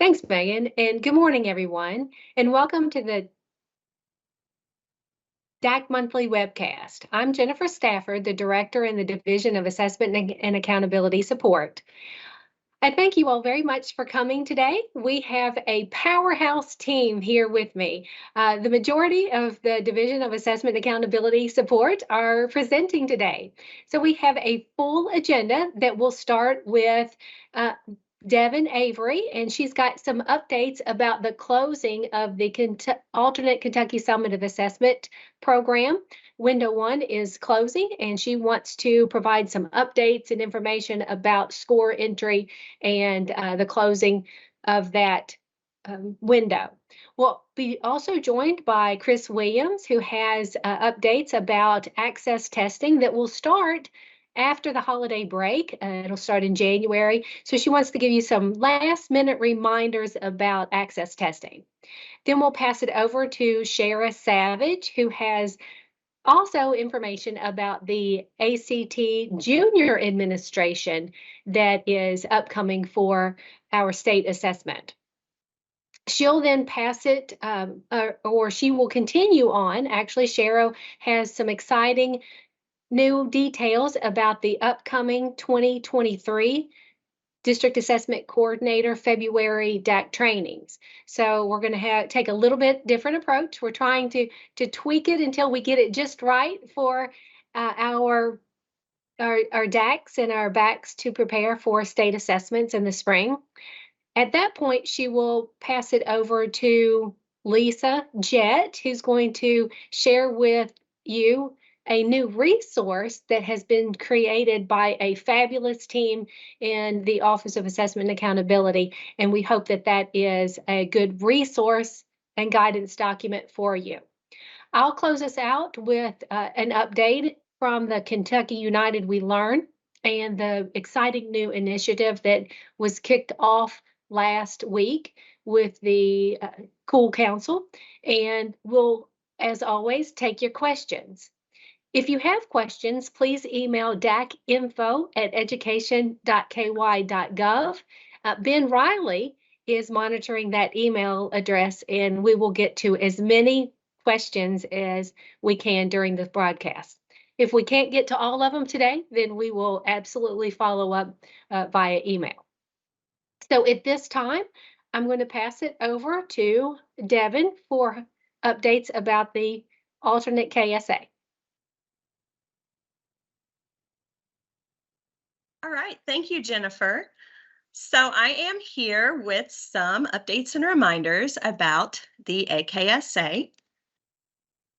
Thanks, Megan, and good morning, everyone, and welcome to the DAC Monthly Webcast. I'm Jennifer Stafford, the Director in the Division of Assessment and Accountability Support. I thank you all very much for coming today. We have a powerhouse team here with me. The majority of the Division of Assessment and Accountability Support are presenting today. So we have a full agenda that will start with Devin Avery, and she's got some updates about the closing of the Alternate Kentucky Summative Assessment Program. Window 1 is closing, and she wants to provide some updates and information about score entry and the closing of that window. We'll be also joined by Chris Williams, who has updates about access testing that will start after the holiday break. It'll start in January. So she wants to give you some last minute reminders about access testing. Then we'll pass it over to Shara Savage, who has also information about the ACT Junior Administration that is upcoming for our state assessment. She'll then pass it, or she will continue on. Actually, Shara has some exciting new details about the upcoming 2023 District Assessment Coordinator February DAC trainings. So we're going to take a little bit different approach. We're trying to tweak it until we get it just right for our DACs and our BACs to prepare for state assessments in the spring. At that point, she will pass it over to Lisa Jett, who's going to share with you a new resource that has been created by a fabulous team in the Office of Assessment and Accountability, and we hope that that is a good resource and guidance document for you. I'll close us out with an update from the Kentucky United We Learn and the exciting new initiative that was kicked off last week with the Cool Council, and we'll, as always, take your questions. If you have questions, please email dacinfo@education.ky.gov. Ben Riley is monitoring that email address, and we will get to as many questions as we can during the broadcast. If we can't get to all of them today, then we will absolutely follow up via email. So at this time, I'm going to pass it over to Devin for updates about the alternate KSA. All right, thank you, Jennifer. So I am here with some updates and reminders about the AKSA.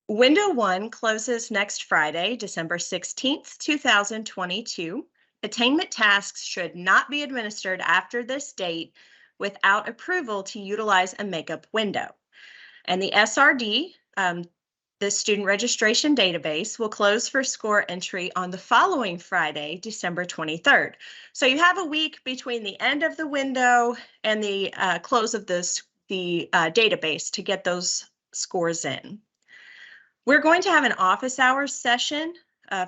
Window 1 closes next Friday, December 16th, 2022. Attainment tasks should not be administered after this date without approval to utilize a makeup window. And the SRD, the Student Registration Database, will close for score entry on the following Friday, December 23rd. So you have a week between the end of the window and the close of the database to get those scores in. We're going to have an office hours session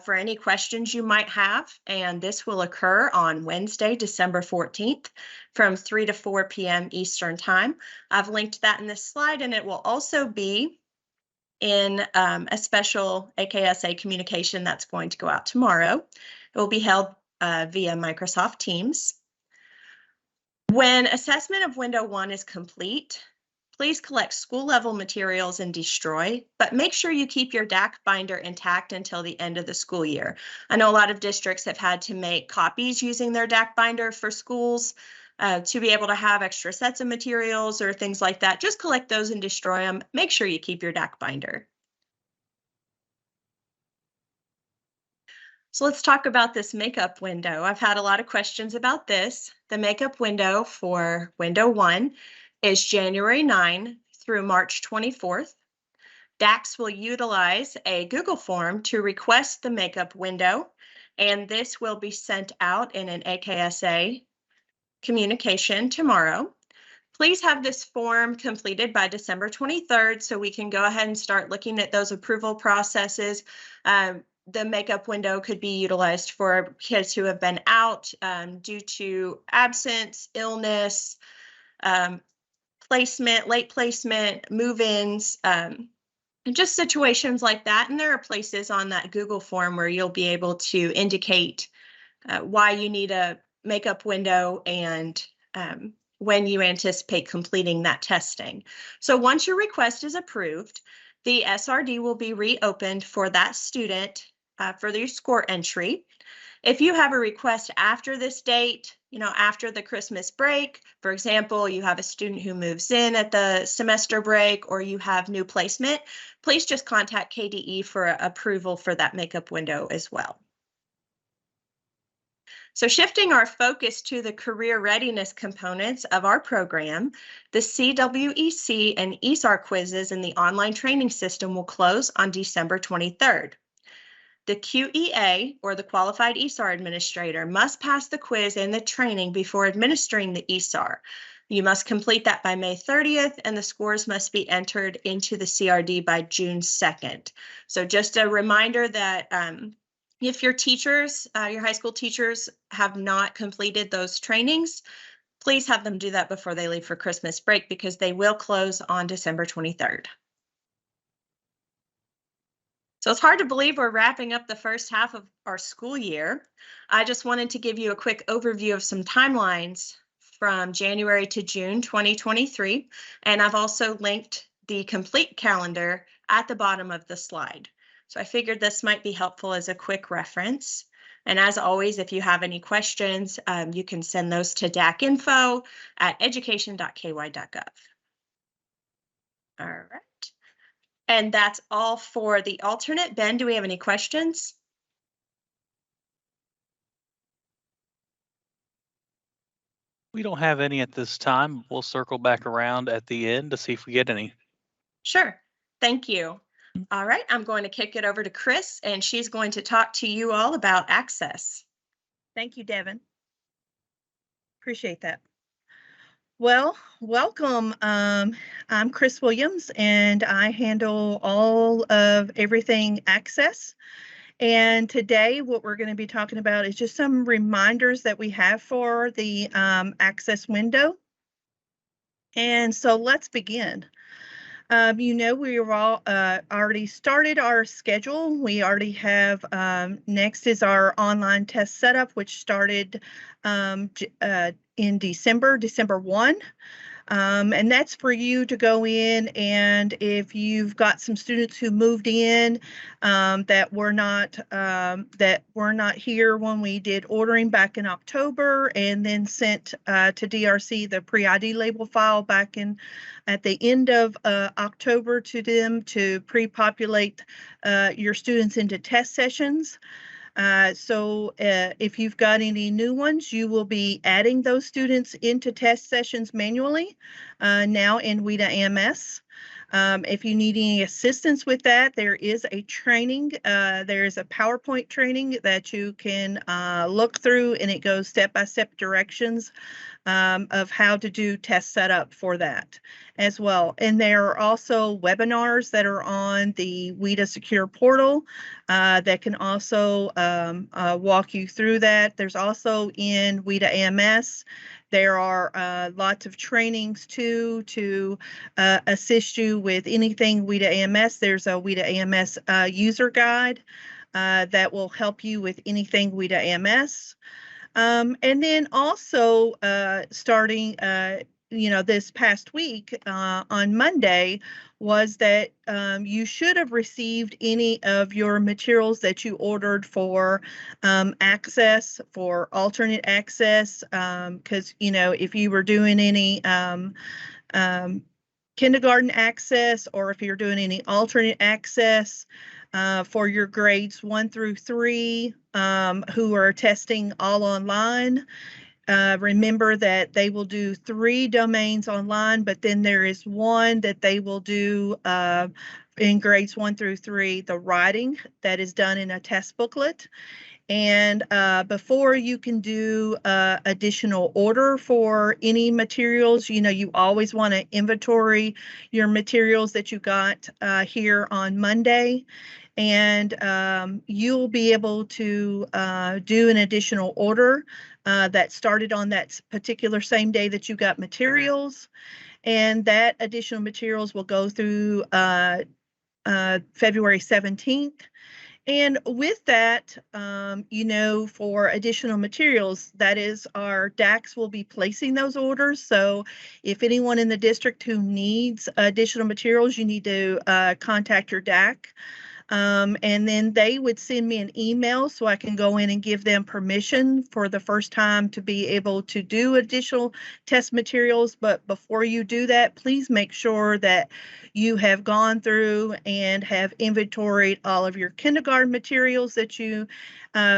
for any questions you might have, and this will occur on Wednesday, December 14th from 3 to 4 p.m. Eastern Time. I've linked that in this slide, and it will also be in a special AKSA communication that's going to go out tomorrow. It will be held via Microsoft Teams. When assessment of Window 1 is complete, please collect school-level materials and destroy, but make sure you keep your DAC binder intact until the end of the school year. I know a lot of districts have had to make copies using their DAC binder for schools to be able to have extra sets of materials or things like that. Just collect those and destroy them. Make sure you keep your DAC binder. So let's talk about this makeup window. I've had a lot of questions about this. The makeup window for Window 1 is January 9 through March 24th. DACs will utilize a Google form to request the makeup window, and this will be sent out in an AKSA communication tomorrow. Please have this form completed by December 23rd so we can go ahead and start looking at those approval processes. The makeup window could be utilized for kids who have been out due to absence, illness, placement, late placement, move-ins, just situations like that. And there are places on that Google form where you'll be able to indicate why you need a makeup window and when you anticipate completing that testing. So once your request is approved, the SRD will be reopened for that student for their score entry. If you have a request after this date, after the Christmas break, for example, you have a student who moves in at the semester break or you have new placement, please just contact KDE for approval for that makeup window as well. So shifting our focus to the career readiness components of our program, the CWEC and ESAR quizzes in the online training system will close on December 23rd. The QEA, or the Qualified ESAR Administrator, must pass the quiz and the training before administering the ESAR. You must complete that by May 30th, and the scores must be entered into the CRD by June 2nd. So just a reminder that if your teachers, your high school teachers, have not completed those trainings, please have them do that before they leave for Christmas break because they will close on December 23rd. So it's hard to believe we're wrapping up the first half of our school year. I just wanted to give you a quick overview of some timelines from January to June 2023, and I've also linked the complete calendar at the bottom of the slide. So I figured this might be helpful as a quick reference. And as always, if you have any questions, you can send those to dacinfo@education.ky.gov. All right. And that's all for the alternate. Ben, do we have any questions? We don't have any at this time. We'll circle back around at the end to see if we get any. Sure. Thank you. All right, I'm going to kick it over to Chris, and she's going to talk to you all about access. Thank you, Devin. Appreciate that. Well, welcome. I'm Chris Williams, and I handle all of everything access. And today, what we're going to be talking about is just some reminders that we have for the access window. And so let's begin. We've all already started our schedule. We already have, next is our online test setup, which started in December 1. And that's for you to go in, and if you've got some students who moved in that were not here when we did ordering back in October, and then sent to DRC the pre-ID label file back in at the end of October to them to pre-populate your students into test sessions. So if you've got any new ones, you will be adding those students into test sessions manually now in WIDA AMS. If you need any assistance with that, there is a training. There's a PowerPoint training that you can look through, and it goes step-by-step directions of how to do test setup for that as well. And there are also webinars that are on the WIDA Secure portal that can also walk you through that. There's also in WIDA AMS, there are lots of trainings too to assist you with anything WIDA AMS. There's a WIDA AMS user guide that will help you with anything WIDA AMS. And then also starting, this past week on Monday was that you should have received any of your materials that you ordered for access, for alternate access, because, if you were doing any kindergarten access, or if you're doing any alternate access for your grades 1 through 3 who are testing all online. Remember that they will do 3 domains online, but then there is one that they will do in grades 1 through 3, the writing that is done in a test booklet. And before you can do additional order for any materials, you always want to inventory your materials that you got here on Monday. and you'll be able to do an additional order that started on that particular same day that you got materials, and that additional materials will go through February 17th. And with that, for additional materials, that is, our DACs will be placing those orders. So if anyone in the district who needs additional materials, you need to contact your DAC. And then they would send me an email so I can go in and give them permission for the first time to be able to do additional test materials. But before you do that, please make sure that you have gone through and have inventoried all of your kindergarten materials that you,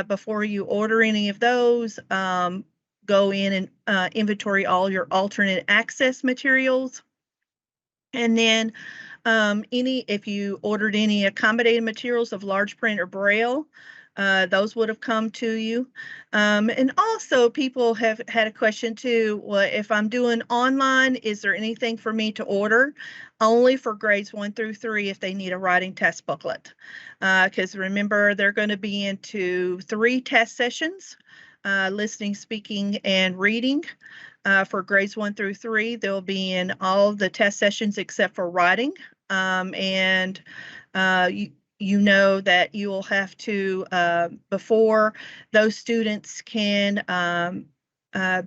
before you order any of those, go in and inventory all your alternate access materials. And then if you ordered any accommodated materials of large print or braille, those would have come to you. And also people have had a question too, well, if I'm doing online, is there anything for me to order? Only for grades 1 through 3 if they need a writing test booklet. Because remember, they're going to be into 3 test sessions, listening, speaking, and reading. For grades 1 through 3, they'll be in all the test sessions except for writing. And you know that you will have to, before those students can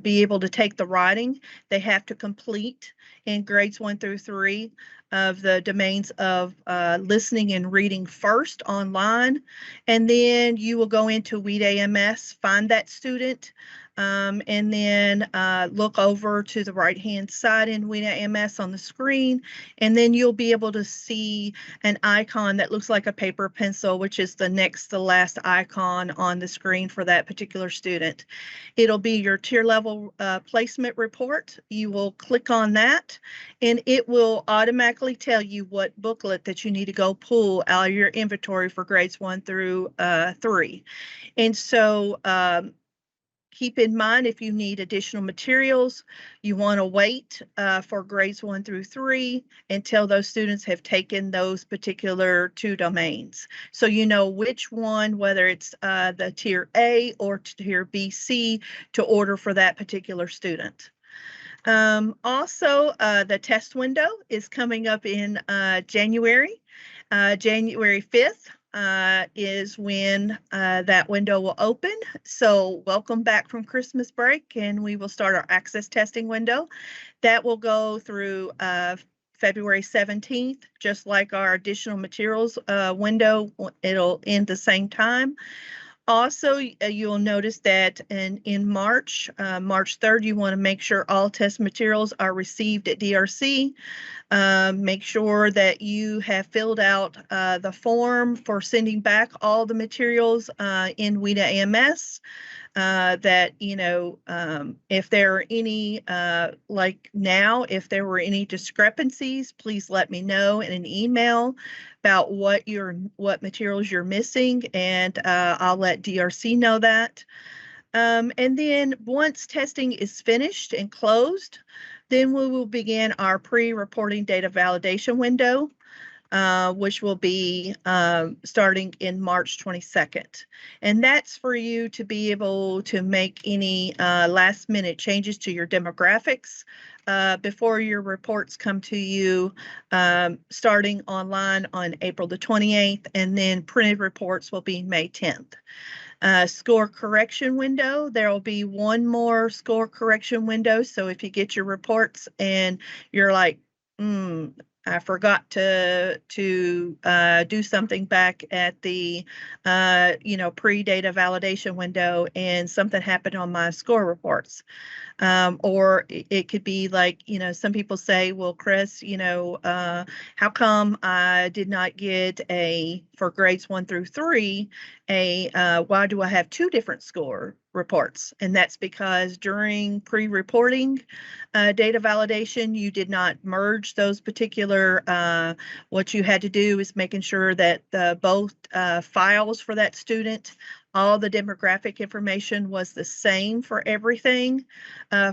be able to take the writing, they have to complete in grades 1 through 3 of the domains of listening and reading first online, and then you will go into WIDA MS, find that student, and then look over to the right-hand side in WIDA MS on the screen, and then you'll be able to see an icon that looks like a paper pencil, which is the next to last icon on the screen for that particular student. It'll be your tier level placement report. You will click on that, and it will automatically tell you what booklet that you need to go pull out of your inventory for grades 1 through 3. And so keep in mind, if you need additional materials, you want to wait for grades 1 through 3 until those students have taken those particular 2 domains. So you know which one, whether it's the tier A or tier B, C, to order for that particular student. Also, the test window is coming up in January. January 5th. Is when that window will open. So welcome back from Christmas break, and we will start our access testing window. That will go through February 17th, just like our additional materials window. It'll end the same time. Also, you'll notice that in March 3rd, you want to make sure all test materials are received at DRC. Make sure that you have filled out the form for sending back all the materials in WIDA AMS. That, if there are any, like now, if there were any discrepancies, please let me know in an email about what materials you're missing, and I'll let DRC know that. And then once testing is finished and closed, then we will begin our pre-reporting data validation window, which will be starting in March 22nd. And that's for you to be able to make any last minute changes to your demographics before your reports come to you, starting online on April the 28th, and then printed reports will be May 10th. Score correction window, there will be one more score correction window. So if you get your reports and you're like, I forgot to do something back at the pre-data validation window, and something happened on my score reports. Or it could be like, some people say, well, Chris, how come I did not get for grades 1 through 3, why do I have 2 different score reports? And that's because during pre-reporting data validation, you did not merge those particular, what you had to do is making sure that both files for that student all the demographic information was the same for everything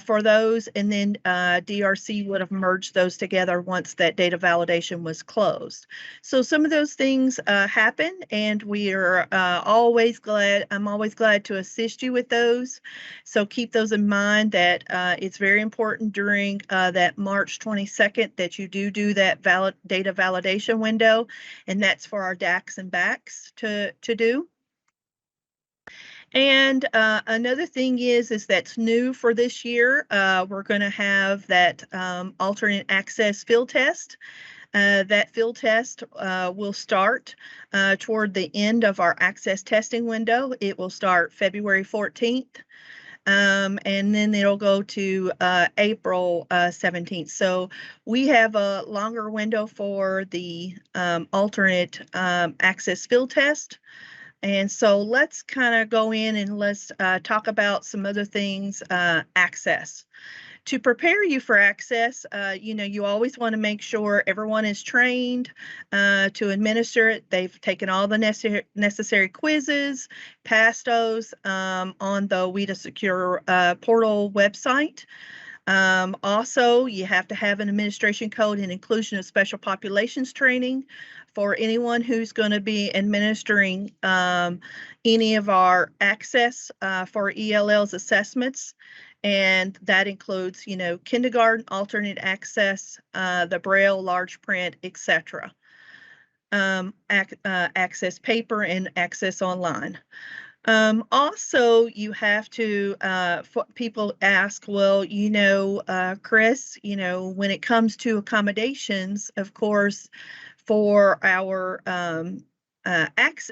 for those, and then DRC would have merged those together once that data validation was closed. So some of those things happen, and we are always glad. I'm always glad to assist you with those. So keep those in mind that it's very important during that March 22nd that you do that data validation window, and that's for our DACs and BACs to do. And another thing is that's new for this year. We're going to have that alternate access field test. That field test will start toward the end of our access testing window. It will start February 14th. And then it'll go to April 17th. So we have a longer window for the alternate access field test. And so let's kind of go in and let's talk about some other things, access. To prepare you for access, you always want to make sure everyone is trained to administer it. They've taken all the necessary quizzes, passed those on the WIDA Secure portal website. Also, you have to have an administration code and inclusion of special populations training for anyone who's going to be administering any of our access for ELL's assessments. And that includes, kindergarten, alternate access, the Braille, large print, etc. Access paper and access online. Also, you have to, people ask, well, Chris, when it comes to accommodations, of course, for our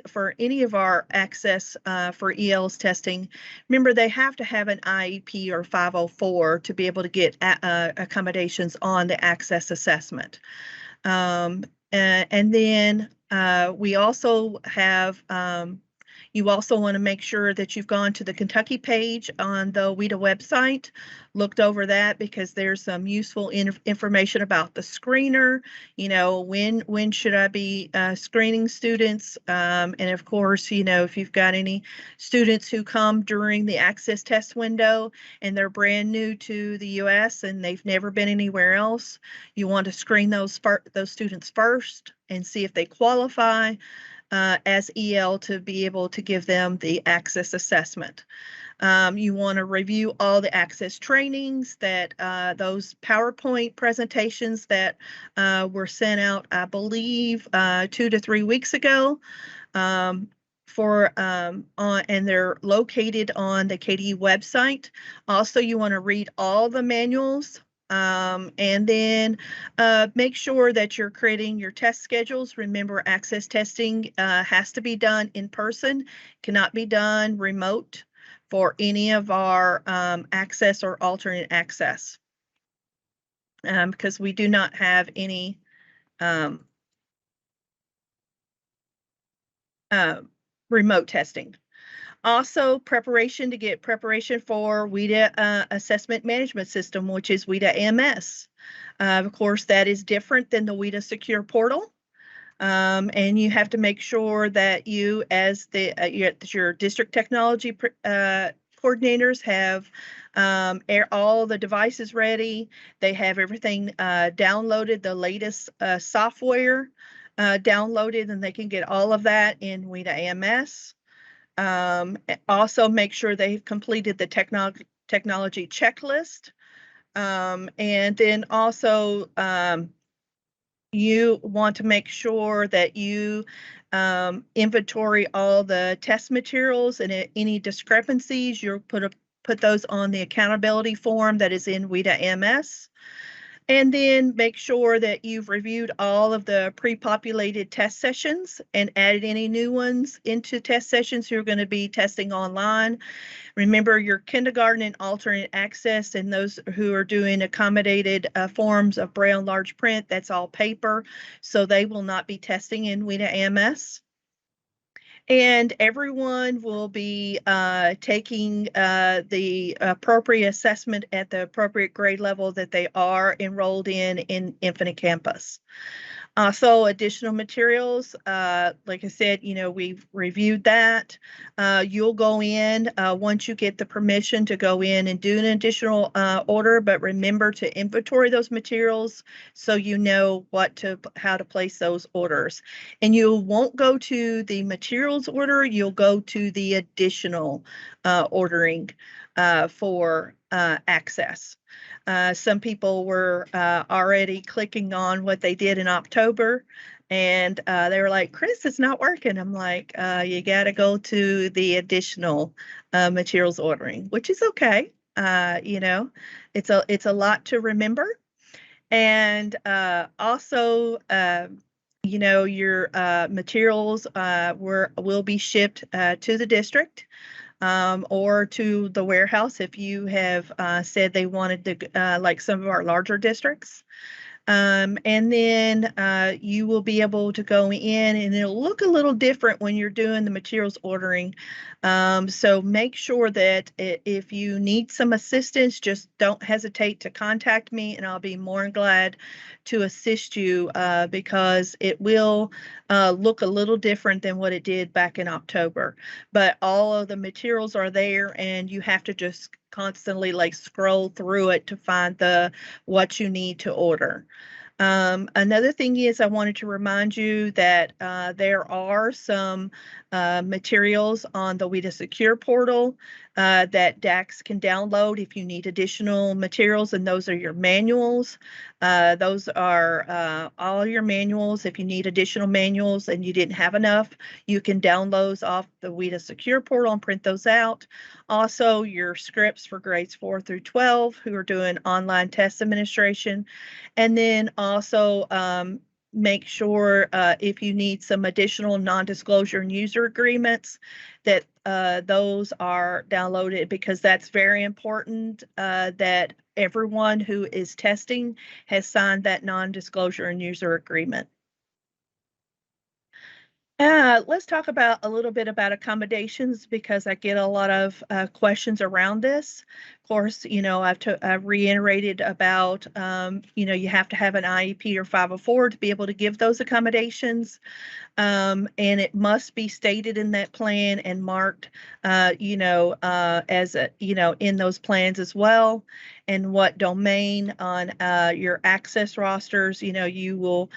for any of our access for EL's testing, remember they have to have an IEP or 504 to be able to get accommodations on the access assessment. And then we also have you also want to make sure that you've gone to the Kentucky page on the WIDA website, looked over that because there's some useful information about the screener, when should I be screening students? And of course, if you've got any students who come during the access test window and they're brand new to the U.S. and they've never been anywhere else, you want to screen those students first and see if they qualify as EL to be able to give them the access assessment. You want to review all the access trainings that those PowerPoint presentations that were sent out, I believe, 2 to 3 weeks ago. And they're located on the KDE website. Also, you want to read all the manuals. And then make sure that you're creating your test schedules. Remember, access testing has to be done in person, cannot be done remote for any of our access or alternate access, because we do not have any remote testing. Also, preparation for WIDA Assessment Management System, which is WIDA AMS. Of course, that is different than the WIDA Secure Portal. And you have to make sure that you, as your district technology coordinators, have all the devices ready. They have everything downloaded, the latest software downloaded, and they can get all of that in WIDA AMS. Also make sure they've completed the technology checklist. And then also you want to make sure that you inventory all the test materials, and any discrepancies, you'll put those on the accountability form that is in WIDA AMS. And then make sure that you've reviewed all of the pre-populated test sessions and added any new ones into test sessions you're going to be testing online. Remember, your kindergarten and alternate access and those who are doing accommodated forms of Braille and large print, that's all paper, so they will not be testing in WIDA AMS. And everyone will be taking the appropriate assessment at the appropriate grade level that they are enrolled in Infinite Campus. Also, additional materials, like I said, we've reviewed that. You'll go in once you get the permission to go in and do an additional order, but remember to inventory those materials so you know how to place those orders. And you won't go to the materials order, you'll go to the additional ordering for access. Some people were already clicking on what they did in October, and they were like, Chris, it's not working. I'm like, you got to go to the additional materials ordering, which is okay. It's a lot to remember. And also, your materials will be shipped to the district. Or to the warehouse if you have said they wanted to, like some of our larger districts. And then you will be able to go in and it'll look a little different when you're doing the materials ordering. So make sure that if you need some assistance, just don't hesitate to contact me and I'll be more than glad to assist you because it will look a little different than what it did back in October. But all of the materials are there and you have to just constantly like scroll through it to find what you need to order. Another thing is I wanted to remind you that there are some materials on the WIDA Secure portal that DACs can download if you need additional materials, and those are your manuals. Those are all your manuals. If you need additional manuals and you didn't have enough, you can download those off the WIDA Secure portal and print those out. Also, your scripts for grades 4 through 12 who are doing online test administration. And then also make sure if you need some additional non-disclosure and user agreements that those are downloaded, because that's very important that everyone who is testing has signed that non-disclosure and user agreement. Let's talk about a little bit about accommodations because I get a lot of questions around this. Of course, I've reiterated about, you have to have an IEP or 504 to be able to give those accommodations. And it must be stated in that plan and marked, as in those plans as well. And what domain on your access rosters, you will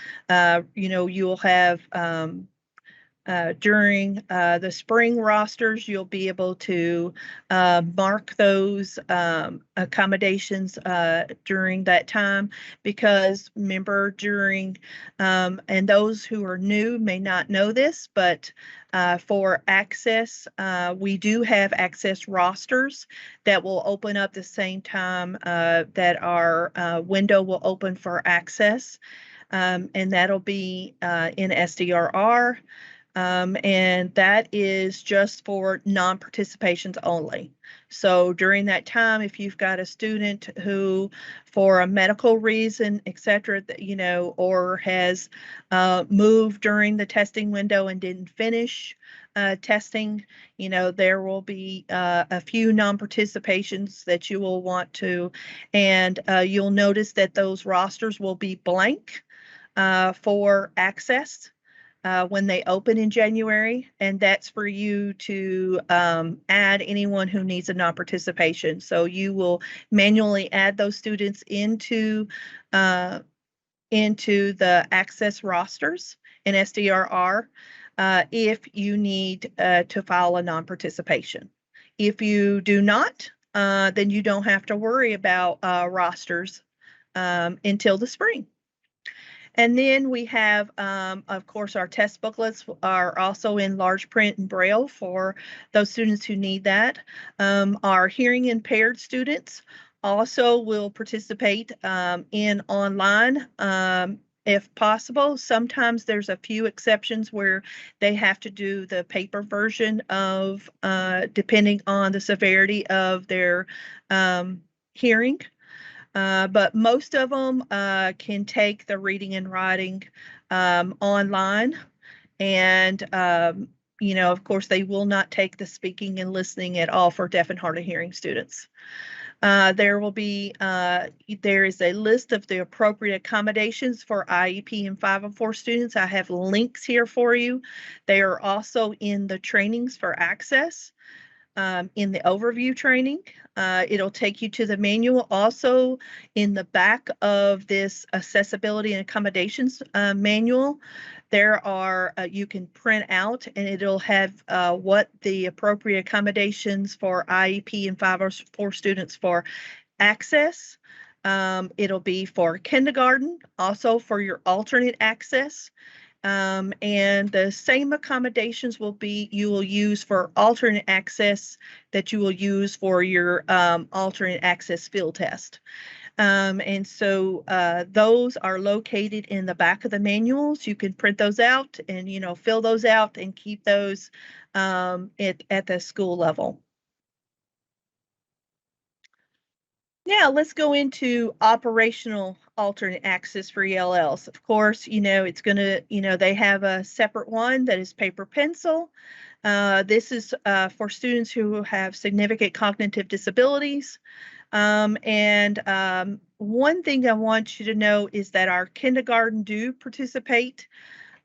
have during the spring rosters, you'll be able to mark those accommodations during that time, because remember and those who are new may not know this, but for access, we do have access rosters that will open up the same time that our window will open for access, and that'll be in SDRR. And that is just for non-participations only. So during that time, if you've got a student who, for a medical reason, et cetera, or has moved during the testing window and didn't finish testing, there will be a few non-participations that you will want to, and you'll notice that those rosters will be blank for access when they open in January, and that's for you to add anyone who needs a non-participation. So you will manually add those students into the access rosters in SDRR if you need to file a non-participation. If you do not, then you don't have to worry about rosters until the spring. And then we have, of course, our test booklets are also in large print and Braille for those students who need that. Our hearing impaired students also will participate in online if possible. Sometimes there's a few exceptions where they have to do the paper version of, depending on the severity of their hearing. But most of them can take the reading and writing online. And, of course, they will not take the speaking and listening at all for deaf and hard of hearing students. There is a list of the appropriate accommodations for IEP and 504 students. I have links here for you. They are also in the trainings for access. In the overview training, it'll take you to the manual. Also, in the back of this accessibility and accommodations manual, there are, you can print out and it'll have what the appropriate accommodations for IEP and 504 students for access. It'll be for kindergarten, also for your alternate access. And the same accommodations you will use for alternate access that you will use for your alternate access field test. And so those are located in the back of the manuals. You can print those out and, fill those out and keep those at the school level. Now let's go into operational alternate access for ELLs. Of course, it's going to, they have a separate one that is paper pencil. This is for students who have significant cognitive disabilities. One thing I want you to know is that our kindergarten do participate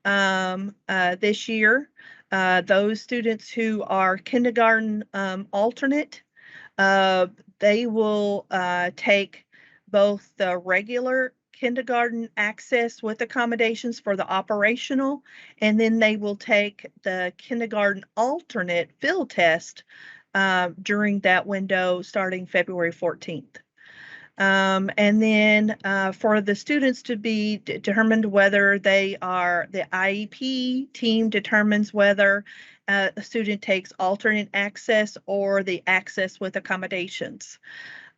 this year. Those students who are kindergarten alternate, they will take both the regular kindergarten access with accommodations for the operational, and then they will take the kindergarten alternate field test during that window starting February 14th. And then for the students to be determined whether they are, the IEP team determines whether a student takes alternate access or the access with accommodations.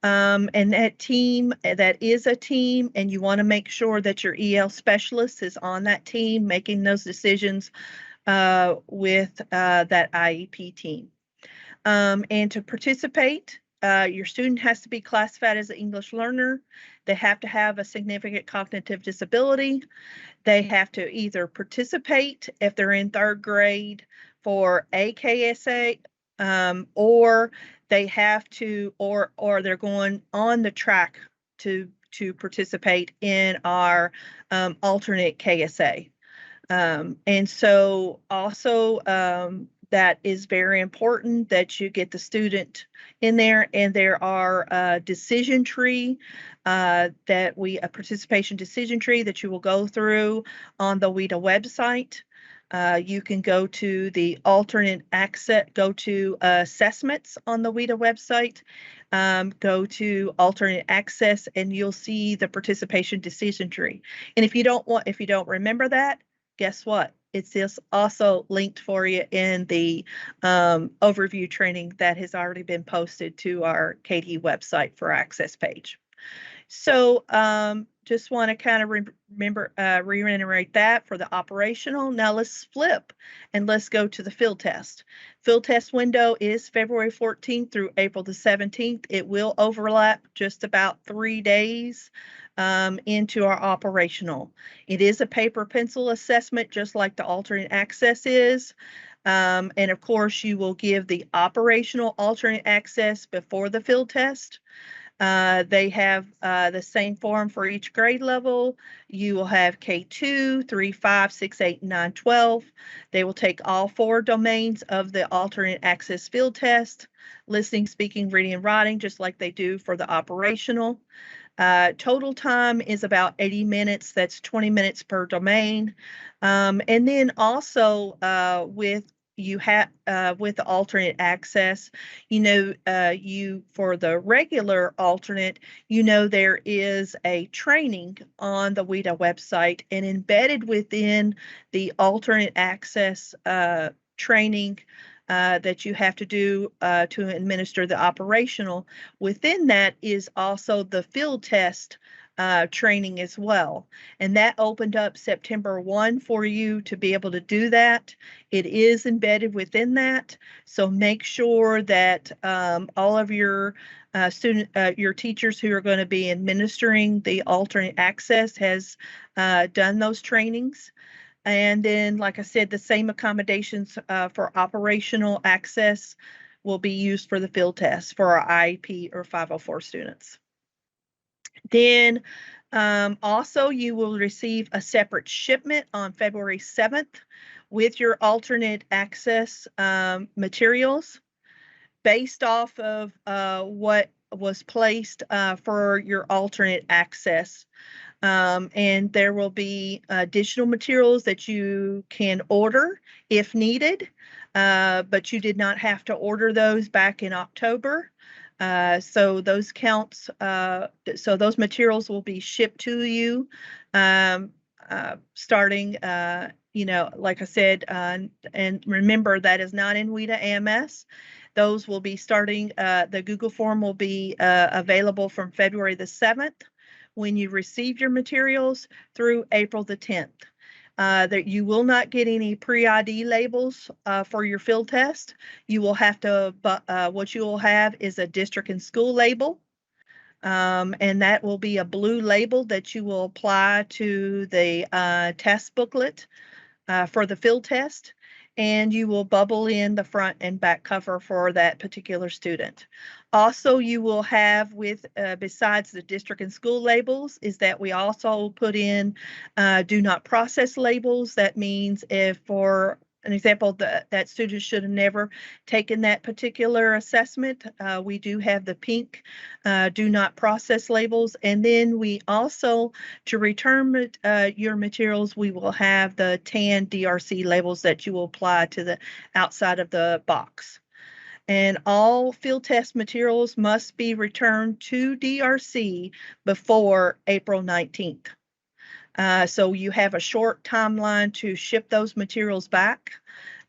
And that is a team, and you want to make sure that your EL specialist is on that team making those decisions with that IEP team. And to participate, your student has to be classified as an English learner. They have to have a significant cognitive disability. They have to either participate if they're in 3rd grade for AKSA, or they have to, or they're going on the track to participate in our alternate KSA. And so also that is very important that you get the student in there, and there are a decision tree a participation decision tree that you will go through on the WIDA website. You can go to the alternate access, go to assessments on the WIDA website, go to alternate access, and you'll see the participation decision tree. And if you don't remember that, guess what? It's just also linked for you in the overview training that has already been posted to our KD website for access page. So just want to kind of reiterate that for the operational. Now let's flip and let's go to the field test. Field test window is February 14th through April the 17th. It will overlap just about 3 days into our operational. It is a paper pencil assessment, just like the alternate access is. And of course, you will give the operational alternate access before the field test. They have the same form for each grade level. You will have K2, 3, 5, 6, 8, 9, 12. They will take all 4 domains of the alternate access field test, listening, speaking, reading, and writing, just like they do for the operational. Total time is about 80 minutes. That's 20 minutes per domain. And then also with the alternate access, for the regular alternate, there is a training on the WIDA website, and embedded within the alternate access training that you have to do to administer the operational. Within that is also the field test training as well. And that opened up September 1 for you to be able to do that. It is embedded within that. So make sure that all of your your teachers who are going to be administering the alternate access has done those trainings. And then, like I said, the same accommodations for operational access will be used for the field test for our IEP or 504 students. Then also you will receive a separate shipment on February 7th with your alternate access materials based off of what was placed for your alternate access. And there will be additional materials that you can order if needed, but you did not have to order those back in October. So those counts, so those materials will be shipped to you starting, like I said, and remember that is not in WIDA AMS. Those will be starting, the Google form will be available from February the 7th when you receive your materials through April the 10th. That you will not get any pre-ID labels for your field test. You will have to, what you will have is a district and school label. And that will be a blue label that you will apply to the test booklet for the field test. And you will bubble in the front and back cover for that particular student. Also, you will have with, besides the district and school labels, is that we also put in do not process labels. That means if, for an example, that student should have never taken that particular assessment, we do have the pink do not process labels. And then we also, to return your materials, we will have the tan DRC labels that you will apply to the outside of the box. And all field test materials must be returned to DRC before April 19th. So you have a short timeline to ship those materials back.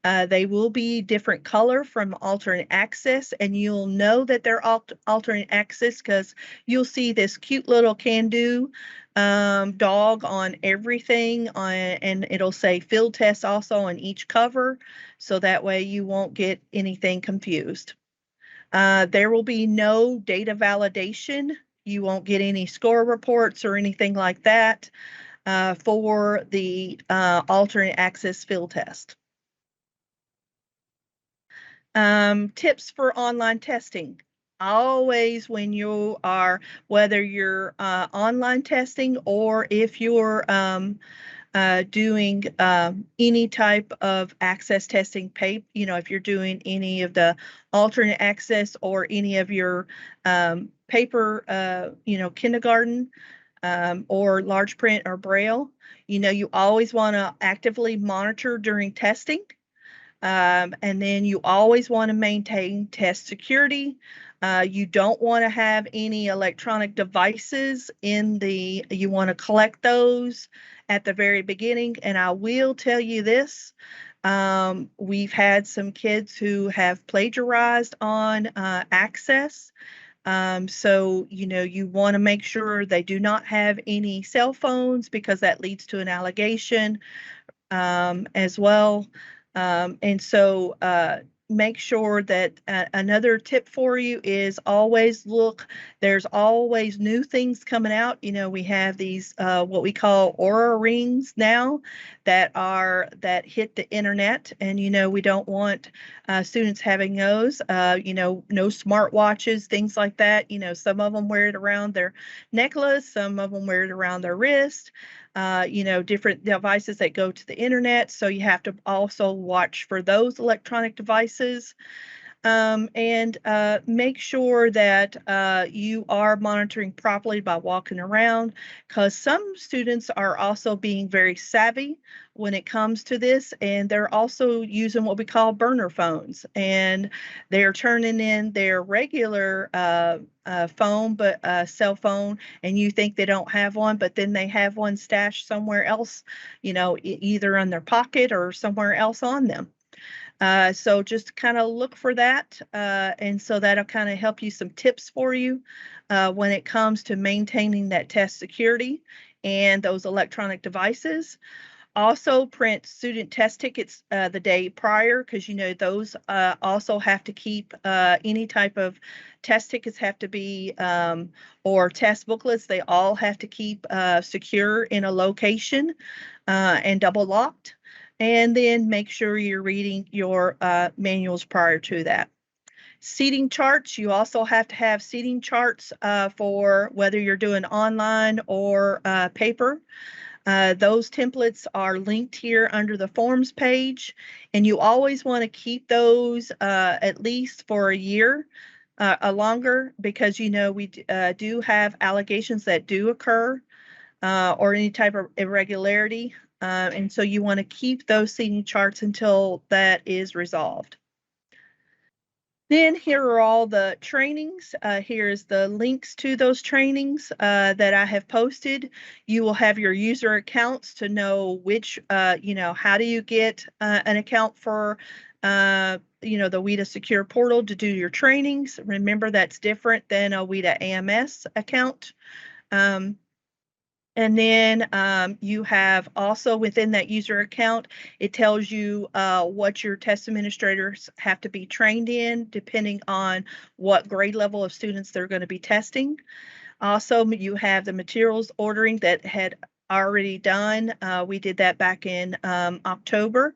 They will be different color from alternate access, and you'll know that they're alternate access because you'll see this cute little can-do dog on everything, and it'll say field test also on each cover, so that way you won't get anything confused. There will be no data validation. You won't get any score reports or anything like that for the alternate access field test. Tips for online testing. Always when you are, whether you're online testing or if you're doing any type of access testing, if you're doing any of the alternate access or any of your paper, kindergarten or large print or braille, you always want to actively monitor during testing. And then you always want to maintain test security. You don't want to have any electronic devices you want to collect those at the very beginning. And I will tell you this, we've had some kids who have plagiarized on access. So, you want to make sure they do not have any cell phones because that leads to an allegation as well. And so make sure that another tip for you is always look, there's always new things coming out. We have these what we call Aura rings now that hit the internet, and we don't want students having those. No smartwatches, things like that. Some of them wear it around their necklace, some of them wear it around their wrist. Different devices that go to the internet. So you have to also watch for those electronic devices. And make sure that you are monitoring properly by walking around, because some students are also being very savvy when it comes to this, and they're also using what we call burner phones, and they're turning in their regular phone, but cell phone, and you think they don't have one, but then they have one stashed somewhere else, either in their pocket or somewhere else on them. So just kind of look for that. And so that'll kind of help you some tips for you when it comes to maintaining that test security and those electronic devices. Also print student test tickets the day prior, because those also have to keep any type of test tickets have to be or test booklets, they all have to keep secure in a location and double locked. And then make sure you're reading your manuals prior to that. Seating charts, you also have to have seating charts for whether you're doing online or paper. Those templates are linked here under the forms page, and you always want to keep those at least for a year longer, because we do have allegations that do occur or any type of irregularity, and so you want to keep those seating charts until that is resolved. Then here are all the trainings. Here's the links to those trainings that I have posted. You will have your user accounts to know which, how do you get an account for, the WIDA Secure Portal to do your trainings. Remember, that's different than a WIDA AMS account. And then you have also within that user account, it tells you what your test administrators have to be trained in, depending on what grade level of students they're going to be testing. Also, you have the materials ordering that had already done. We did that back in October.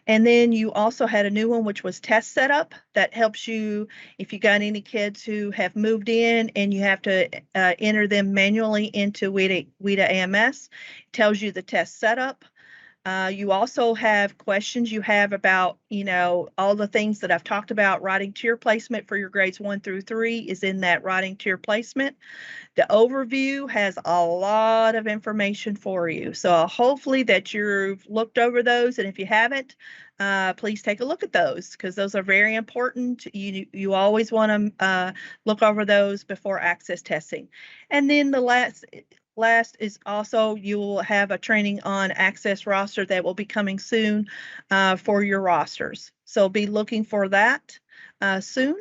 And then you also had a new one, which was test setup, that helps you if you got any kids who have moved in and you have to enter them manually into WIDA AMS. It tells you the test setup. You also have questions you have about, all the things that I've talked about. Writing tier placement for your grades 1 through 3 is in that writing tier placement. The overview has a lot of information for you. So hopefully that you've looked over those. And if you haven't, please take a look at those, because those are very important. You always want to look over those before access testing. And then the last is also, you will have a training on access roster that will be coming soon for your rosters. So be looking for that soon.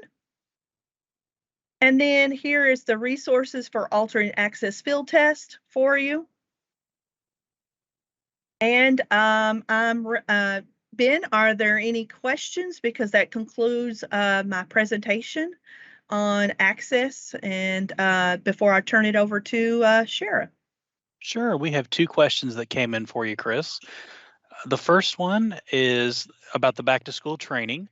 And then here is the resources for alternate access field test for you. And Ben, are there any questions? Because that concludes my presentation on access, and before I turn it over to Shara. Sure. We have 2 questions that came in for you, Chris. The first one is about the back to school training.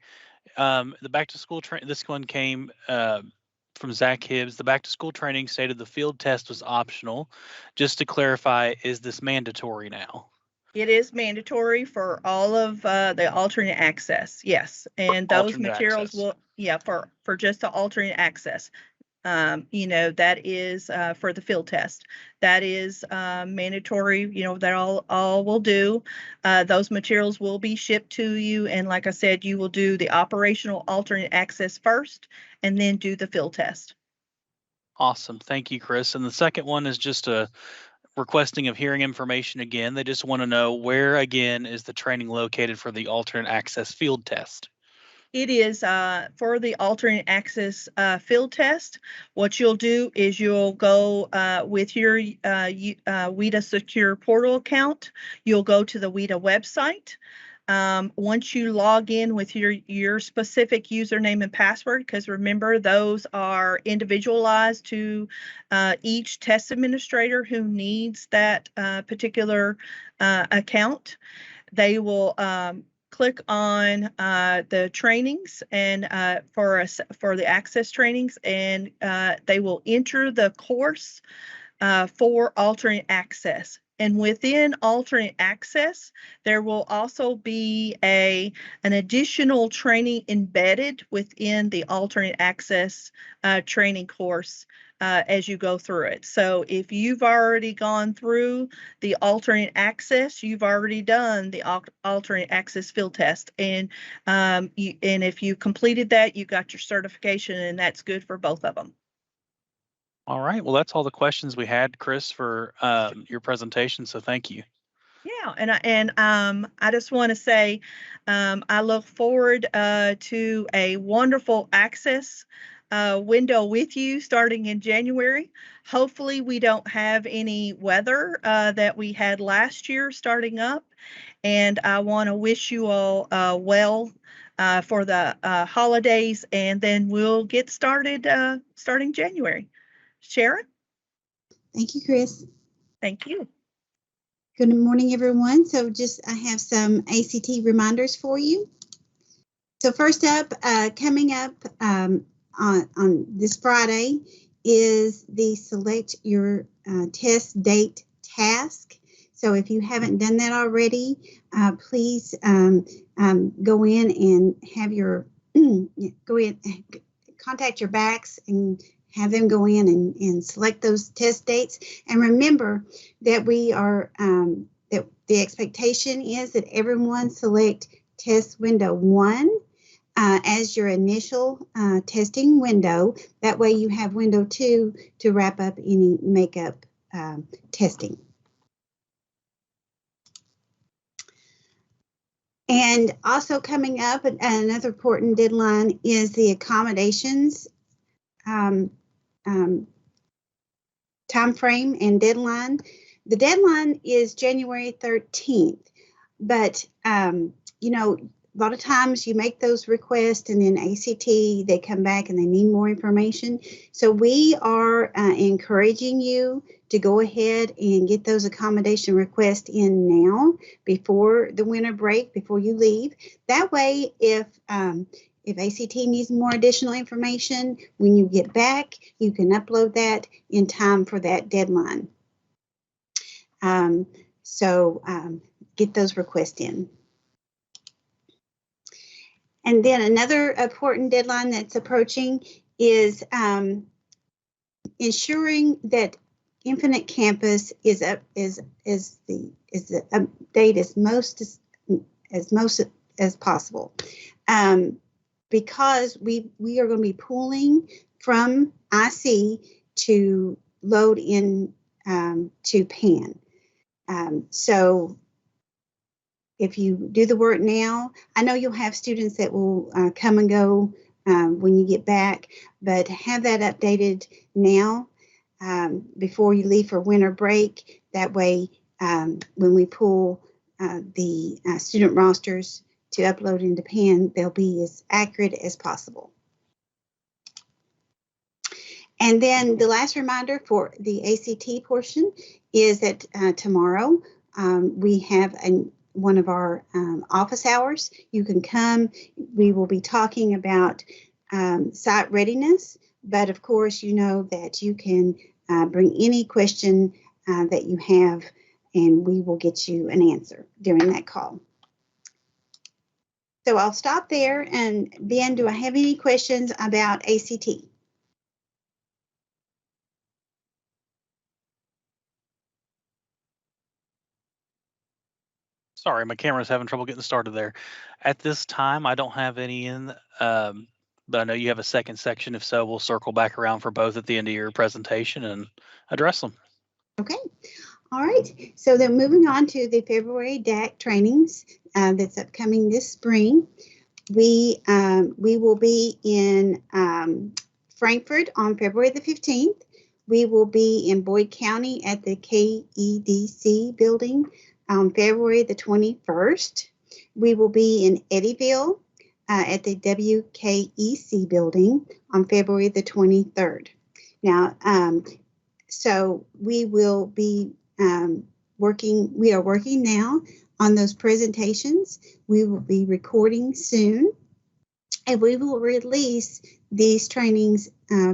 The back to school training, this one came from Zach Hibbs. The back to school training stated the field test was optional. Just to clarify, is this mandatory now? It is mandatory for all of the alternate access, yes. And those Alternate materials access. for just the alternate access. That is for the field test. That is mandatory, that all will do. Those materials will be shipped to you. And like I said, you will do the operational alternate access first and then do the field test. Awesome. Thank you, Chris. And the second one is just a requesting of hearing information again. They just want to know, where again is the training located for the alternate access field test? It is for the alternate access field test. What you'll do is you'll go with your WIDA Secure Portal account. You'll go to the WIDA website. Once you log in with your specific username and password, because remember, those are individualized to each test administrator who needs that particular account, they will click on the trainings and for the access trainings, and they will enter the course for alternate access. And within alternate access, there will also be an additional training embedded within the alternate access training course as you go through it. So if you've already gone through the alternate access, you've already done the alternate access field test. And if you completed that, you got your certification, and that's good for both of them. All right. Well, that's all the questions we had, Chris, for your presentation. So thank you. Yeah, and I just want to say I look forward to a wonderful access window with you starting in January. Hopefully, we don't have any weather that we had last year starting up. And I want to wish you all well for the holidays, and then we'll get started starting January. Sharon? Thank you, Chris. Thank you. Good morning, everyone. So I have some ACT reminders for you. So first up, coming up on this Friday is the Select Your Test Date task. So if you haven't done that already, please go in and have your contact your BACs and have them go in and select those test dates. And remember that we are that the expectation is that everyone select test window 1 as your initial testing window. That way you have window 2 to wrap up any makeup testing. And also coming up, another important deadline is the accommodations time frame and deadline. The deadline is January 13th, but you know, a lot of times you make those requests and then ACT, they come back and they need more information. So we are encouraging you to go ahead and get those accommodation requests in now before the winter break, before you leave. That way, if ACT needs more additional information, when you get back, you can upload that in time for that deadline. So get those requests in. And then another important deadline that's approaching is ensuring that Infinite Campus is the update as most as possible, because we are going to be pulling from IC to load in to PAN. So if you do the work now, I know you'll have students that will come and go when you get back, but have that updated now before you leave for winter break. That way, when we pull the student rosters to upload into PAN, they'll be as accurate as possible. And then the last reminder for the ACT portion is that tomorrow we have one of our office hours. You can come. We will be talking about site readiness, but of course, you know that you can bring any question that you have, and we will get you an answer during that call. So I'll stop there. And Ben, do I have any questions about ACT? Sorry, my camera's having trouble getting started there. At this time, I don't have any in, but I know you have a second section. If so, we'll circle back around for both at the end of your presentation and address them. Okay. All right. So then moving on to the February DAC trainings that's upcoming this spring. We will be in Frankfurt on February the 15th. We will be in Boyd County at the KEDC building on February the 21st. We will be in Eddyville at the WKEC building on February the 23rd. Now, so we will be we are working now on those presentations. We will be recording soon, and we will release these trainings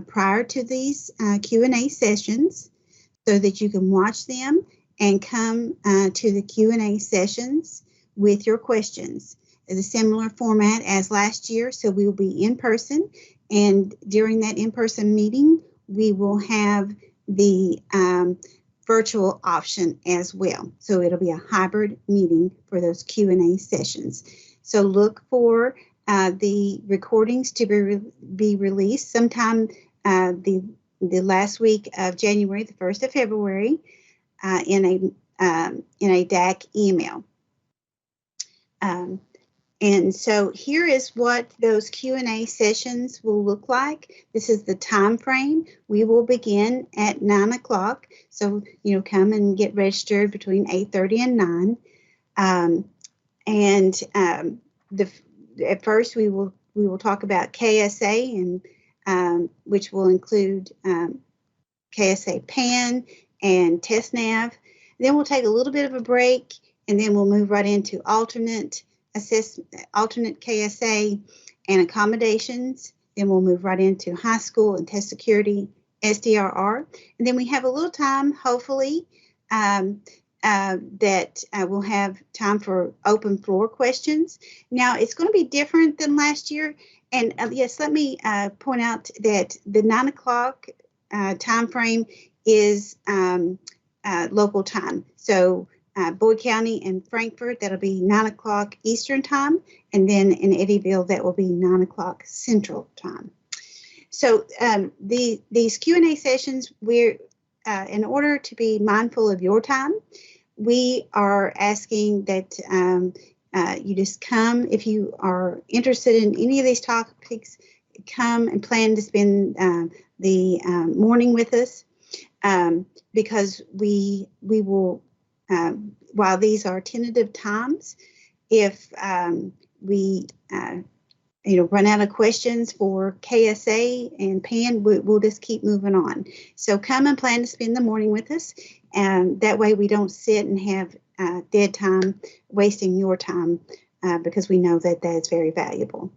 prior to these Q&A sessions so that you can watch them and come to the Q&A sessions with your questions. It's a similar format as last year, so we will be in person, and during that in-person meeting, we will have the virtual option as well. So it'll be a hybrid meeting for those Q&A sessions. So look for the recordings to be released sometime the last week of January, the 1st of February, in a DAC email. And so here is what those Q&A sessions will look like. This is the time frame. We will begin at 9 o'clock. So, you know, come and get registered between 8:30 and 9. At first we will talk about KSA, and which will include KSA PAN and TestNav. Then we'll take a little bit of a break, and then we'll move right into alternate alternate KSA, and accommodations. Then we'll move right into high school and test security, SDRR. And then we have a little time, hopefully, that we'll have time for open floor questions. Now, it's going to be different than last year. And yes, let me point out that the 9 o'clock time frame is local time. So Boyd County and Frankfort, that'll be 9 o'clock Eastern time. And then in Eddyville, that will be 9 o'clock Central time. So these Q&A sessions, we're in order to be mindful of your time, we are asking that you just come. If you are interested in any of these topics, come and plan to spend the morning with us, because we will, while these are tentative times, if we run out of questions for KSA and PAN, we'll just keep moving on. So come and plan to spend the morning with us, and that way we don't sit and have dead time, wasting your time, because we know that that is very valuable.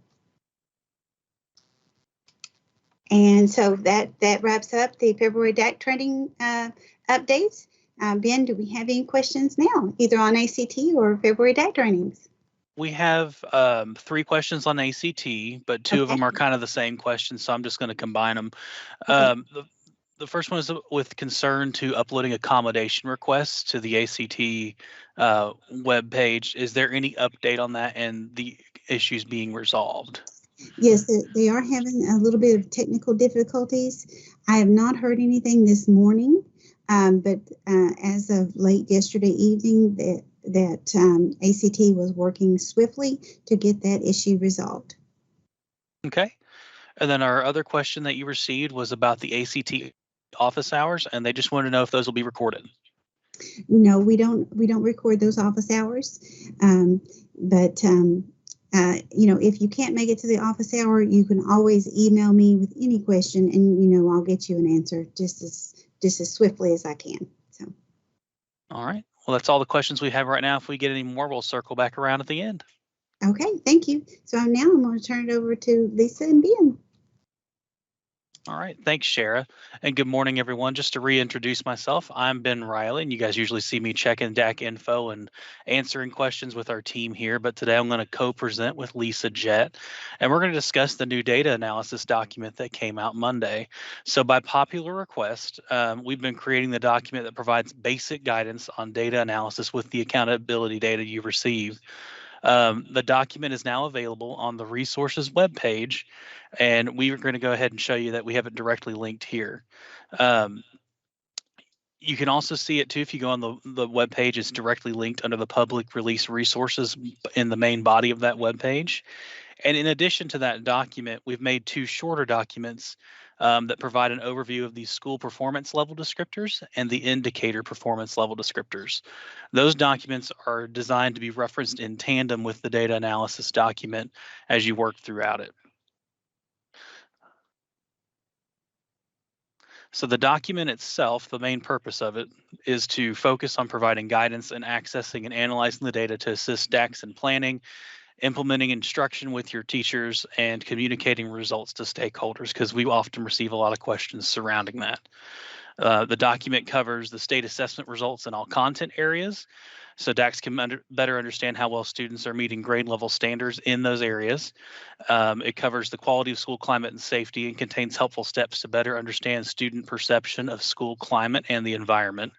And so that wraps up the February DAC training updates. Ben, do we have any questions now, either on ACT or February DAC trainings? We have 3 questions on ACT, but 2 of them are kind of the same questions, so I'm just going to combine them. The first one is with concern to uploading accommodation requests to the ACT web page. Is there any update on that and the issues being resolved? Yes, they are having a little bit of technical difficulties. I have not heard anything this morning, but as of late yesterday evening, that ACT was working swiftly to get that issue resolved. Okay. And then our other question that you received was about the ACT office hours, and they just want to know if those will be recorded. No, we don't record those office hours, but if you can't make it to the office hour, you can always email me with any question, and I'll get you an answer just as swiftly as I can. So. All right. Well, that's all the questions we have right now. If we get any more, we'll circle back around at the end. Okay, thank you. So now I'm going to turn it over to Lisa and Ben. All right. Thanks, Shara. And good morning, everyone. Just to reintroduce myself, I'm Ben Riley, and you guys usually see me checking DAC info and answering questions with our team here. But today I'm going to co-present with Lisa Jett, and we're going to discuss the new data analysis document that came out Monday. So by popular request, we've been creating the document that provides basic guidance on data analysis with the accountability data you receive. The document is now available on the resources webpage, and we are going to go ahead and show you that we have it directly linked here. You can also see it too if you go on the webpage. It's directly linked under the public release resources in the main body of that webpage. And in addition to that document, we've made 2 shorter documents that provide an overview of these school performance level descriptors and the indicator performance level descriptors. Those documents are designed to be referenced in tandem with the data analysis document as you work throughout it. So the document itself, the main purpose of it is to focus on providing guidance and accessing and analyzing the data to assist DACs in planning, implementing instruction with your teachers, and communicating results to stakeholders, because we often receive a lot of questions surrounding that. The document covers the state assessment results in all content areas, so DACs can better understand how well students are meeting grade level standards in those areas. It covers the quality of school climate and safety and contains helpful steps to better understand student perception of school climate and the environment.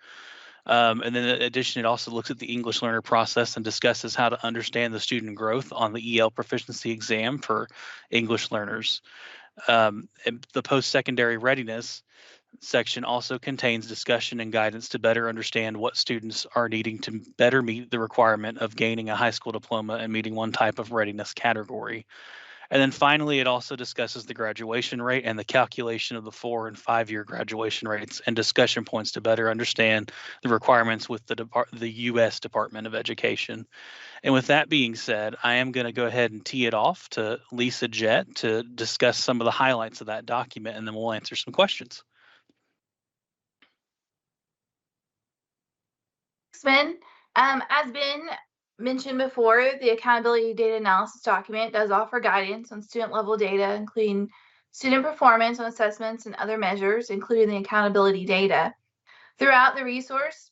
And then in addition, it also looks at the English learner process and discusses how to understand the student growth on the EL proficiency exam for English learners. And the post-secondary readiness section also contains discussion and guidance to better understand what students are needing to better meet the requirement of gaining a high school diploma and meeting one type of readiness category. And then finally, it also discusses the graduation rate and the calculation of the 4- and 5-year graduation rates and discussion points to better understand the requirements with the U.S. Department of Education. And with that being said, I am going to go ahead and tee it off to Lisa Jett to discuss some of the highlights of that document, and then we'll answer some questions. Thanks, Ben. As Ben mentioned before, the accountability data analysis document does offer guidance on student level data, including student performance on assessments and other measures, including the accountability data. Throughout the resource,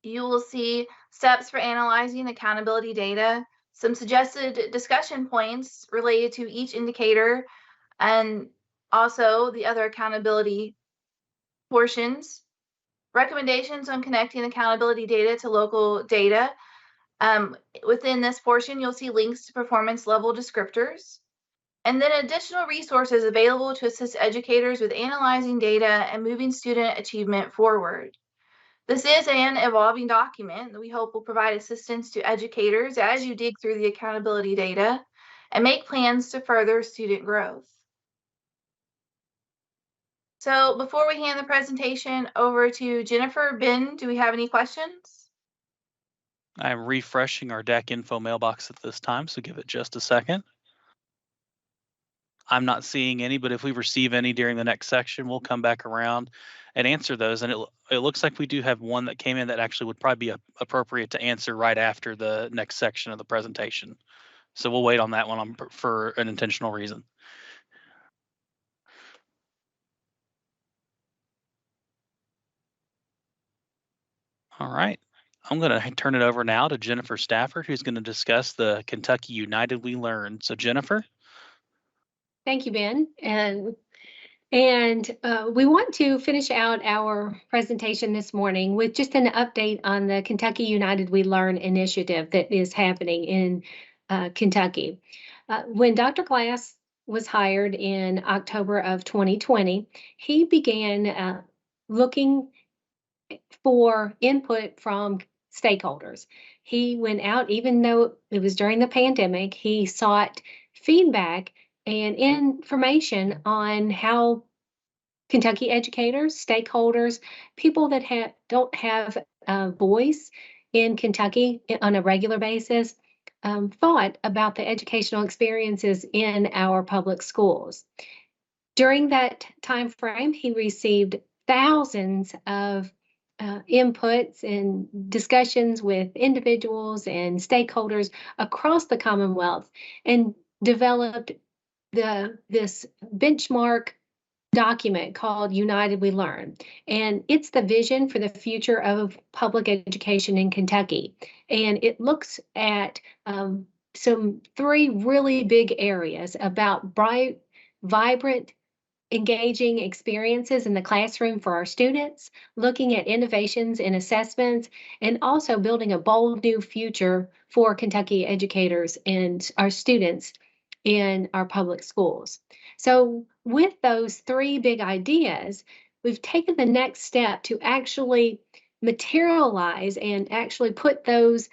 you will see steps for analyzing accountability data, some suggested discussion points related to each indicator, and also the other accountability portions, recommendations on connecting accountability data to local data. Within this portion, you'll see links to performance level descriptors, and then additional resources available to assist educators with analyzing data and moving student achievement forward. This is an evolving document that we hope will provide assistance to educators as you dig through the accountability data and make plans to further student growth. So before we hand the presentation over to Jennifer, Ben, do we have any questions? I'm refreshing our DAC info mailbox at this time, so give it just a second. I'm not seeing any, but if we receive any during the next section, we'll come back around and answer those. And it looks like we do have one that came in that actually would probably be appropriate to answer right after the next section of the presentation. So we'll wait on that one for an intentional reason. All right. I'm going to turn it over now to Jennifer Stafford, who's going to discuss the Kentucky United We Learn. So Jennifer. Thank you, Ben. And we want to finish out our presentation this morning with just an update on the Kentucky United We Learn initiative that is happening in Kentucky. When Dr. Glass was hired in October of 2020, he began looking for input from stakeholders. He went out, even though it was during the pandemic, he sought feedback and information on how Kentucky educators, stakeholders, people that don't have a voice in Kentucky on a regular basis, thought about the educational experiences in our public schools. During that time frame, he received thousands of inputs and discussions with individuals and stakeholders across the Commonwealth and developed this benchmark document called United We Learn. And it's the vision for the future of public education in Kentucky. And it looks at some three really big areas about bright, vibrant, engaging experiences in the classroom for our students, looking at innovations in assessments, and also building a bold new future for Kentucky educators and our students in our public schools. So with those three big ideas, we've taken the next step to actually materialize and actually put those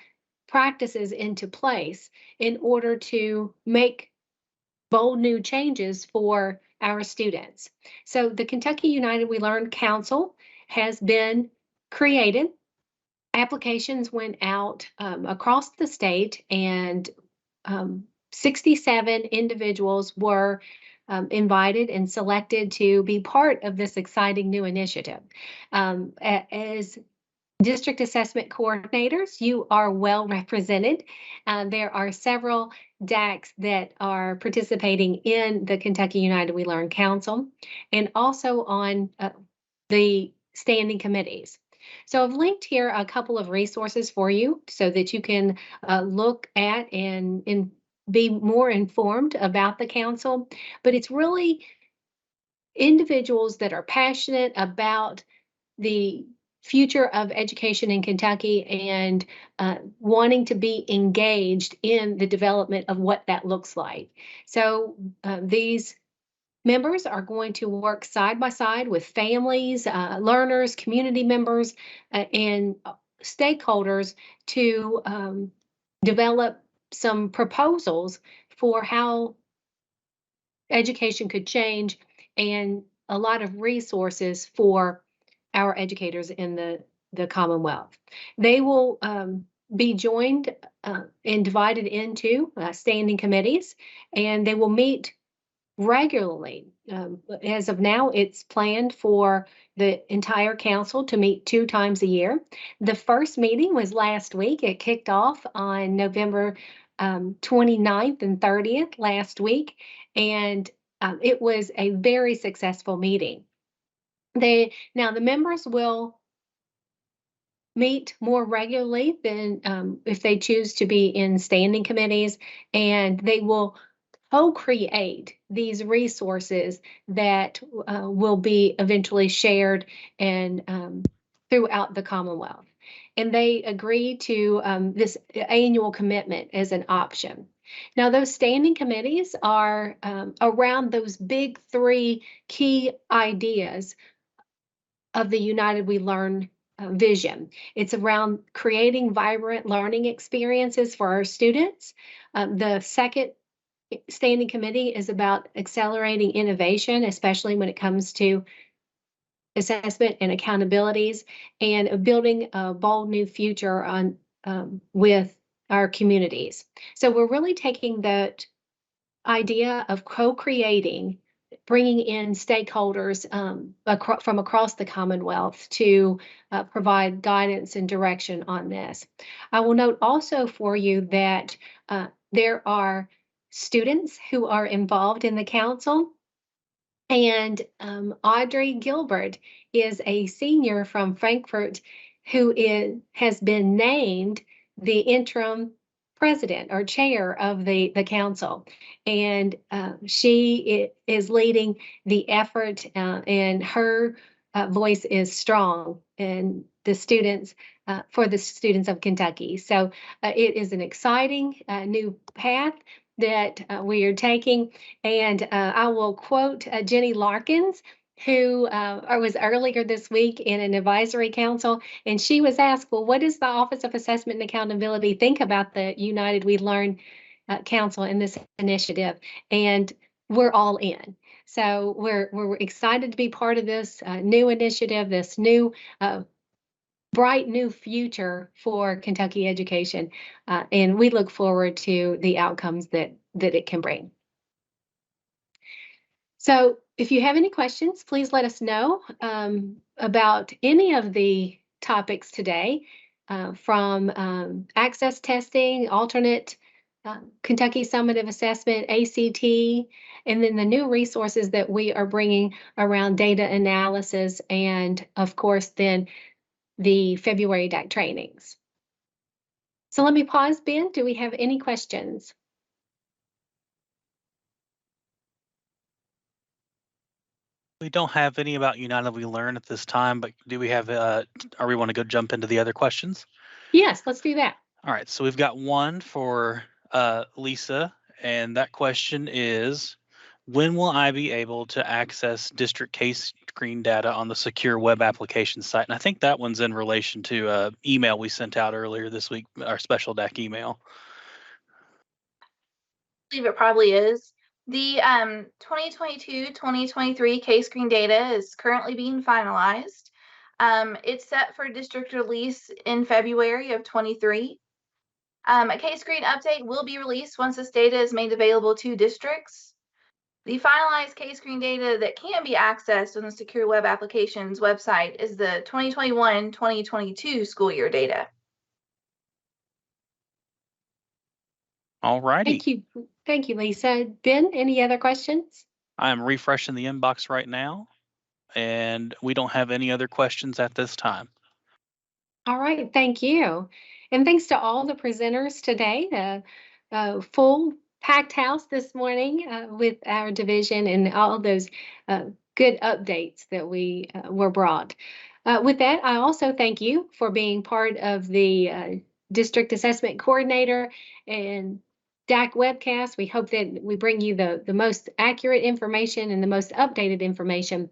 practices into place in order to make bold new changes for our students. So the Kentucky United We Learn Council has been created. Applications went out across the state, and 67 individuals were invited and selected to be part of this exciting new initiative. As district assessment coordinators, you are well represented. There are several DACs that are participating in the Kentucky United We Learn Council and also on the standing committees. So I've linked here a couple of resources for you so that you can look at and be more informed about the council. But it's really individuals that are passionate about the future of education in Kentucky and wanting to be engaged in the development of what that looks like. So these members are going to work side by side with families, learners, community members, and stakeholders to develop some proposals for how education could change and a lot of resources for our educators in the Commonwealth. They will be joined and divided into standing committees, and they will meet regularly as of now, it's planned for the entire council to meet 2 times a year. The first meeting was last week. It kicked off on November 29th and 30th last week, and it was a very successful meeting. Now the members will meet more regularly than if they choose to be in standing committees, and they will co-create these resources that will be eventually shared and throughout the Commonwealth. And they agree to this annual commitment as an option. Now, those standing committees are around those big 3 key ideas of the United We Learn vision. It's around creating vibrant learning experiences for our students. The second standing committee is about accelerating innovation, especially when it comes to assessment and accountabilities, and building a bold new future on with our communities. So we're really taking that idea of co-creating, bringing in stakeholders from across the Commonwealth to provide guidance and direction on this. I will note also for you that there are students who are involved in the council, and Audrey Gilbert is a senior from Frankfurt who has been named the interim president or chair of the council, and she is leading the effort, and her voice is strong in the students for the students of Kentucky. So it is an exciting new path that we are taking, and I will quote Jenny Larkins, who was earlier this week in an advisory council, and she was asked, well, what does the Office of Assessment and Accountability think about the United We Learn Council in this initiative? And we're all in. So we're excited to be part of this new initiative, this new bright new future for Kentucky education, and we look forward to the outcomes that it can bring. So if you have any questions, please let us know about any of the topics today, from access testing, alternate Kentucky Summative Assessment, ACT, and then the new resources that we are bringing around data analysis, and of course then the February DAC trainings. So let me pause. Ben, do we have any questions? We don't have any about United We Learn at this time, but do we have, or we want to go jump into the other questions? Yes, let's do that. All right, so we've got one for Lisa, and that question is, when will I be able to access district case screen data on the secure web application site? And I think that one's in relation to email we sent out earlier this week, our special DAC email. I believe it probably is. The 2022-2023 case screen data is currently being finalized. It's set for district release in February of 23. A case screen update will be released once this data is made available to districts. The finalized case screen data that can be accessed on the Secure Web Applications website is the 2021-2022 school year data. All righty. Thank you, Lisa. Ben, any other questions? I'm refreshing the inbox right now, and we don't have any other questions at this time. All right, thank you. And thanks to all the presenters today, full packed house this morning with our division and all those good updates that we were brought. With that, I also thank you for being part of the District Assessment Coordinator and DAC Webcast. We hope that we bring you the most accurate information and the most updated information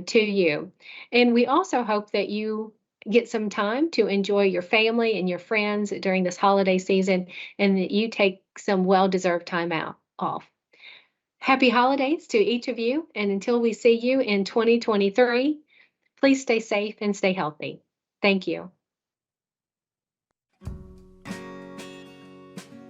to you. And we also hope that you get some time to enjoy your family and your friends during this holiday season, and that you take some well-deserved time off. Happy holidays to each of you, and until we see you in 2023, please stay safe and stay healthy. Thank you.